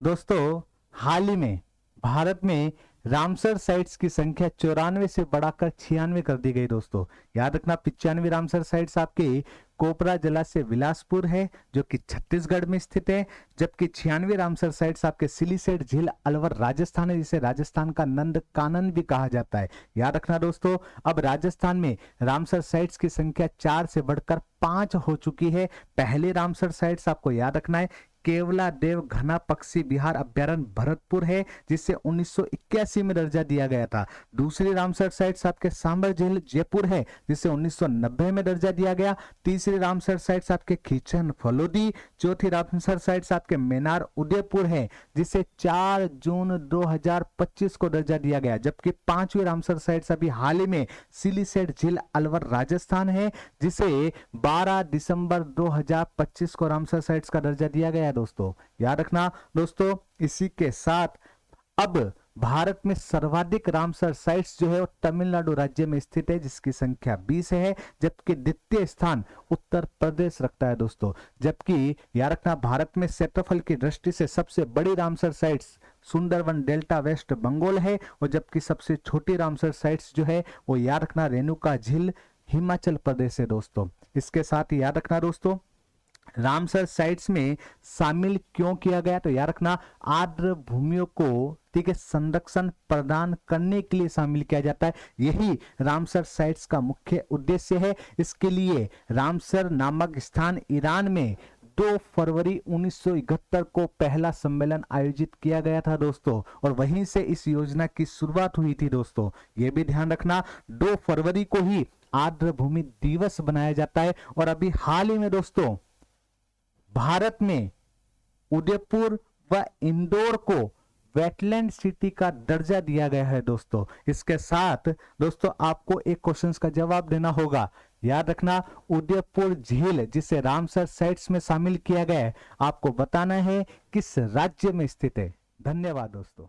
दोस्तों, हाल ही में भारत में रामसर साइट्स की संख्या 94 से बढ़ाकर 96 कर दी गई। दोस्तों याद रखना, 95 रामसर साइट्स आपके कोपरा जलाशय बिलासपुर है जो कि छत्तीसगढ़ में स्थित है, जबकि 96 रामसर साइट्स आपके सिलीसेट झील अलवर राजस्थान है, जिसे राजस्थान का नंद कानन भी कहा जाता है। याद रखना दोस्तों, अब राजस्थान में रामसर साइट्स की संख्या 4 से बढ़कर 5 हो चुकी है। पहले रामसर साइट्स आपको याद रखना है केवला देव घना पक्षी विहार अभ्यारण्य भरतपुर है, जिसे 1981 में दर्जा दिया गया था। दूसरी रामसर साइट्स आपके सांबर झील जयपुर है, जिसे 1990 में दर्जा दिया गया। तीसरी रामसर साइट्स आपके खींचन फलोदी। चौथी रामसर साइट्स आपके मेनार उदयपुर है, जिसे 4 जून 2025 को दर्जा दिया गया। जबकि पांचवी रामसर साइट्स अभी हाल ही में सिलीसेट झील अलवर राजस्थान है, जिसे 12 दिसंबर 2025 को रामसर साइट्स का दर्जा दिया गया। दोस्तों याद रखना दोस्तों, इसी के साथ अब भारत में सर्वाधिक रामसर साइट्स जो है वो तमिलनाडु राज्य में स्थित है, जिसकी संख्या 20 है, जबकि द्वितीय स्थान उत्तर प्रदेश रखता है। दोस्तों जबकि याद रखना, भारत में क्षेत्रफल की दृष्टि से सबसे बड़ी Ramsar sites Sundarban delta West Bengal है, और जबकि सबसे छोटी रामसर साइट्स जो है वो याद रखना रेणुका झील हिमाचल प्रदेश है। दोस्तों इसके साथ ही याद रखना दोस्तों, रामसर साइट्स में शामिल क्यों किया गया, तो याद रखना आर्द्र भूमियों को ठीक है संरक्षण प्रदान करने के लिए शामिल किया जाता है। यही रामसर साइट्स का मुख्य उद्देश्य है। इसके लिए रामसर नामक स्थान ईरान में 2 फरवरी 1971 को पहला सम्मेलन आयोजित किया गया था दोस्तों, और वहीं से इस योजना की शुरुआत हुई थी। दोस्तों यह भी ध्यान रखना, 2 फरवरी को ही आर्द्र भूमि दिवस बनाया जाता है। और अभी हाल ही में दोस्तों भारत में उदयपुर व इंदौर को वेटलैंड सिटी का दर्जा दिया गया है। दोस्तों इसके साथ दोस्तों आपको एक क्वेश्चन का जवाब देना होगा। याद रखना, उदयपुर झील जिसे रामसर साइट्स में शामिल किया गया है, आपको बताना है किस राज्य में स्थित है। धन्यवाद दोस्तों।